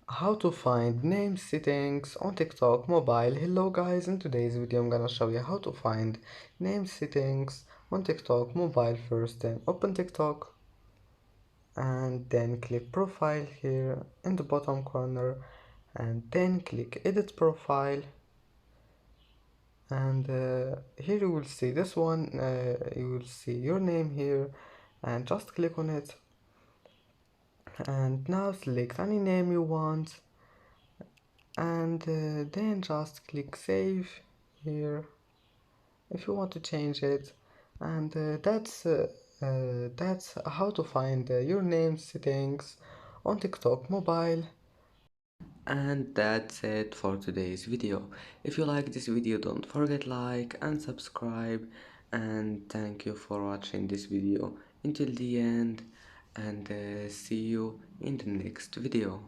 How to find name settings on TikTok mobile. Hello guys, in today's video I'm gonna show you how to find name settings on TikTok mobile. First, then open TikTok and then click profile here in the bottom corner, and then click edit profile. And here you will see this one, you will see your name here, and just click on it. And now select any name you want, and then just click save here if you want to change it. And that's how to find your name settings on TikTok mobile. And that's it for today's video. If you like this video, don't forget like and subscribe, and thank you for watching this video until the end, and see you in the next video.